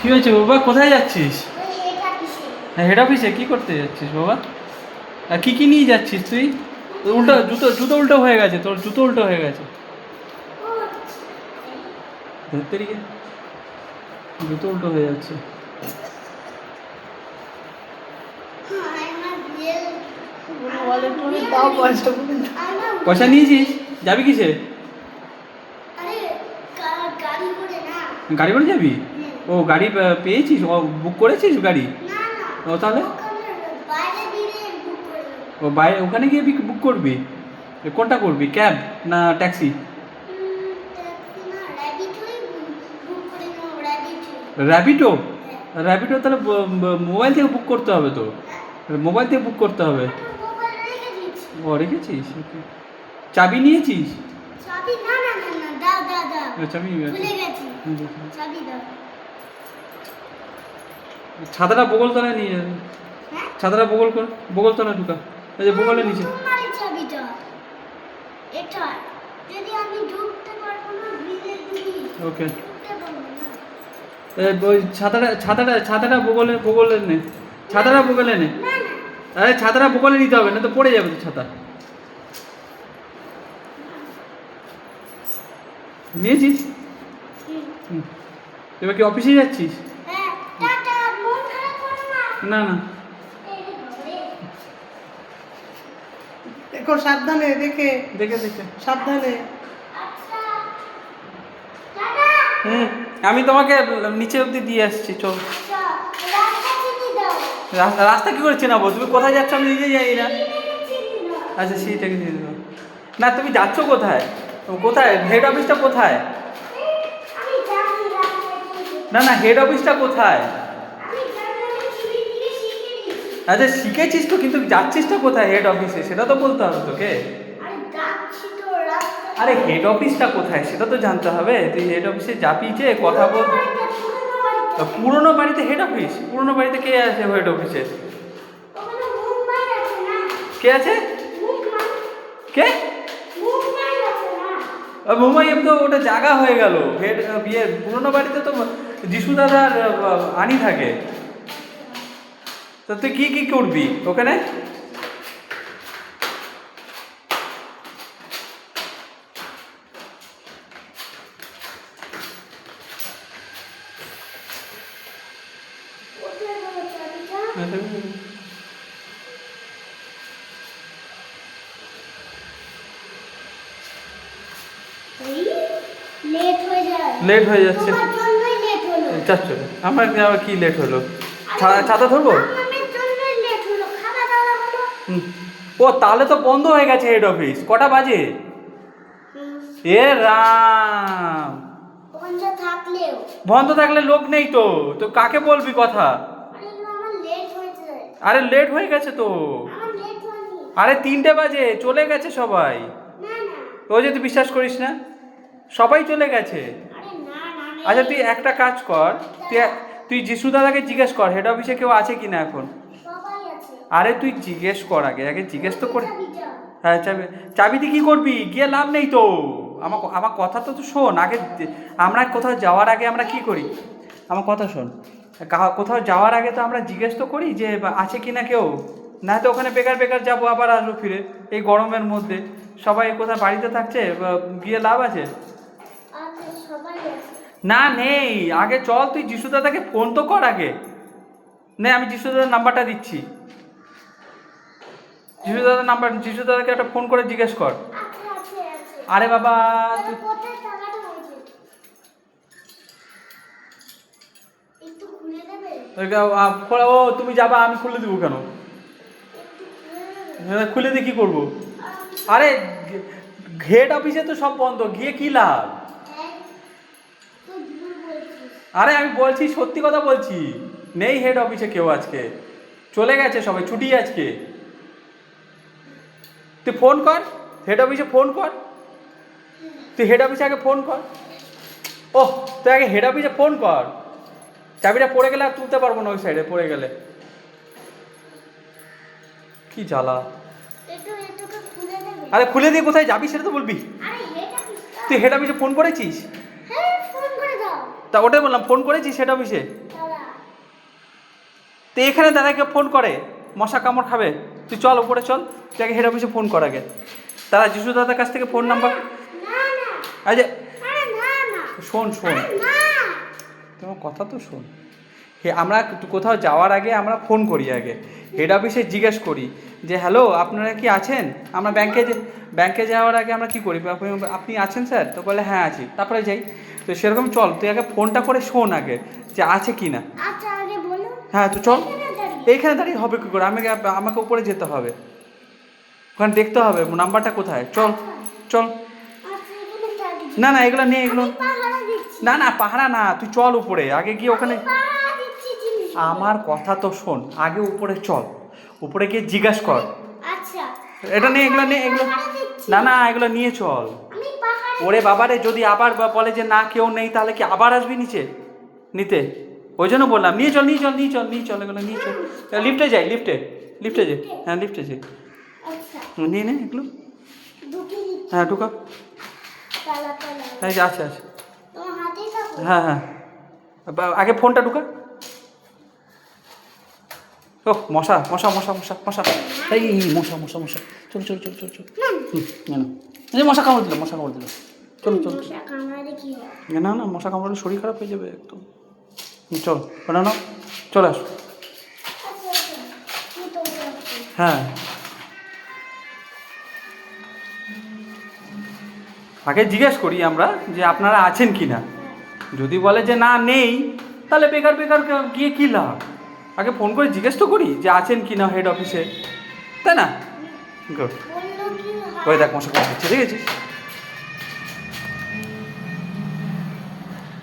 কি হয়েছে বাবা, কোথায় যাচ্ছিস? হেড অফিসে কি করতে যাচ্ছিস বাবা? আর কি কি নিয়ে যাচ্ছিস তুই? উল্টো জুতো জুতো উল্টো হয়ে গেছে, তোর জুতো উল্টো হয়ে গেছে। ধরতে গিয়ে জুতো উল্টো হয়ে যাচ্ছে। পয়সা নিয়েছিস? যাবি কিসে? গাড়ি করে যাবি? ও গাড়ি পেয়েছিস? ও বুক করেছিস গাড়ি? ও তাহলে ও বাইরে ওখানে গিয়ে বুক করবি? কোনটা করবি, ক্যাব না ট্যাক্সি? র্যাপিডো? র্যাপিডো তাহলে মোবাইল থেকে বুক করতে হবে তো। মোবাইল থেকে বুক করতে হবে। ও রেখেছিস? চাবি নিয়েছিস? চাবি ছাতাটা বগল তলায় নিয়ে যাবে। ছাতাটা বগল কর, বগল তলায় ঢুকা। এই যে বগলের নিচে। ওকে। ওই ছাতাটা ছাতাটা ছাতাটা বগলে বগলে নে। ছাতাটা বগলে নে। আরে ছাতাটা বগলে নিতে হবে, না তো পড়ে যাবে তো ছাতা। নিয়েছিস? এবার কি অফিসে যাচ্ছিস? না না, দেখো সাবধানে, দেখে দেখে দেখে সাবধানে। আমি তোমাকে নিচে অবধি দিয়ে আসছি, চল। রাস্তা রাস্তা কি করে চেনাবো? তুমি কোথায় যাচ্ছ আমি নিজেই জানি না। আচ্ছা সেইটাকে দিয়ে দেবো। না তুমি যাচ্ছ কোথায়? কোথায় হেড অফিসটা কোথায়? না না, হেড অফিসটা কোথায়? আচ্ছা শিখেছিস তো, কিন্তু যাচ্ছিসটা কোথায় হেড অফিসে সেটা তো বলতে হবে তোকে। আরে হেড অফিসটা কোথায় সেটা তো জানতে হবে। তুই হেড অফিসে যাবি যে কথা বল। পুরনো বাড়িতে হেড অফিস? পুরনো বাড়িতে কে আছে হেড অফিসে? কে আছে? কে? মুম্বাই তো ওটা জায়গা হয়ে গেল। হেড বিয়ে পুরনো বাড়িতে তো যিশু দাদার আনি থাকে। তো তুই কি কি করবি ওখানে? লেট হয়ে যাচ্ছে। চাচ্ছো আমার আবার কি লেট হলো? ছাতা ধরবো? ও তাহলে তো বন্ধ হয়ে গেছে হেড অফিস। কটা বাজে? এ রাম, বন্ধ থাকলে লোক নেই তো, তো কাকে বলবি কথা? আরে লেট হয়ে গেছে তো। আরে 3টে বাজে, চলে গেছে সবাই। ও যদি বিশ্বাস করিস না, সবাই চলে গেছে। আচ্ছা তুই একটা কাজ কর, তুই যিশু দাদাকে জিজ্ঞেস কর হেড অফিসে কেউ আছে কিনা এখন। আরে তুই জিজ্ঞেস কর, আগে আগে জিজ্ঞেস তো কর। হ্যাঁ চাবি, চাবিতে কি করবি? গিয়ে লাভ নেই তো। আমার আমার কথা তো শোন আগে। আমরা কোথাও যাওয়ার আগে আমরা কি করি? আমার কথা শোন। কোথাও যাওয়ার আগে তো আমরা জিজ্ঞেস তো করি যে আছে কি না কেউ। না তো ওখানে বেকার বেকার যাবো, আবার আসবো ফিরে এই গরমের মধ্যে। সবাই কোথাও বাড়িতে থাকছে, গিয়ে লাভ আছে? না নেই। আগে চল, তুই যিশু দাদাকে ফোন তো কর আগে। নে আমি যিশু দাদার নাম্বারটা দিচ্ছি। যিশু দাদার নাম্বার, যিশু দাদাকে একটা ফোন করে জিজ্ঞেস কর। আরে বাবা ও তুমি যাবা, আমি খুলে দেবো কেন? খুলে দিয়ে কি করবো? আরে হেড অফিসে তো সব বন্ধ, গিয়ে কি লাভ? আরে আমি বলছি, সত্যি কথা বলছি। নেই হেড অফিসে কেউ আজকে, চলে গেছে সবাই, ছুটি আজকে। তুই ফোন কর হেড অফিসে, ফোন কর। তুই হেড অফিসে আগে ফোন কর। ওহ তুই আগে হেড অফিসে ফোন কর। চাবিটা পড়ে গেলে আর তুলতে পারবো না, ওই সাইডে পড়ে গেলে কি জ্বালা। আরে খুলে দিয়ে কোথায় যাবি সেটা তো বলবি। তুই হেড অফিসে ফোন করেছিস? তা ওটাই বললাম, ফোন করেছিস হেড অফিসে? তো এখানে দাদাকে ফোন করে, মশা কামড় খাবে। তুই চল উপরে চল, তুই আগে হেড অফিসে ফোন কর আগে। দাদা যিশু দাদার কাছ থেকে ফোন নাম্বার। আরে শোন শোন, তোমার কথা তো শোন। আমরা কোথাও যাওয়ার আগে আমরা ফোন করি আগে, হেড অফিসে জিজ্ঞেস করি যে হ্যালো আপনারা কি আছেন। আমরা ব্যাংকে যাওয়ার আগে আমরা কি করি, আপনি আছেন স্যার, তো বলে হ্যাঁ আছি, তারপরে যাই। তো সেরকম চল, তুই আগে ফোনটা করে শোন আগে যে আছে কি না। হ্যাঁ তো চল, এইখানে দাঁড়িয়ে হবে কী করে, আমাকে উপরে যেতে হবে, ওখানে দেখতে হবে নাম্বারটা কোথায়। চল চল। না না এগুলো নেই, এগুলো না না পাহারা না, তুই চল উপরে আগে গিয়ে ওখানে। আমার কথা তো শোন, আগে উপরে চল, উপরে গিয়ে জিজ্ঞাস কর। এটা নেই, এগুলো নেই, এগুলো না না এগুলো নিয়ে চল। ওরে বাবারে, যদি আবার বলে যে না কেউ নেই, তাহলে কি আবার আসবি নিচে নিতে? ওই জন্য বললাম নিয়ে চল নিয়ে চল নিয়ে চল নিয়ে চল, এগুলো নিয়ে চল। লিফটে যাই, লিফটে যাই, হ্যাঁ লিফটে যাই। নিয়ে নে এগুলো, হ্যাঁ ঢুকা। হ্যাঁ আছে আছে, হ্যাঁ হ্যাঁ আগে ফোনটা ঢুকা। ও মশা মশা মশা মশা মশা, এই মশা মশা মশা, চল চল চল চল চল। এই মশা কামড় দিল, মশা কামড় দিল, চল চল। না না মশা কামড়ালে শরীর খারাপ হয়ে যাবে একদম। চল ওটা না, চলে আস। হ্যাঁ আগে জিজ্ঞেস করি আমরা যে আপনারা আছেন কি না, যদি বলে যে না নেই, তাহলে বেকার বেকার গিয়ে কী লাভ। আগে ফোন করে জিজ্ঞেস তো করি যে আছেন কি না হেড অফিসে, তাই না? গুড। ওই দেখ মশা কামড় দিচ্ছে, দেখেছিস?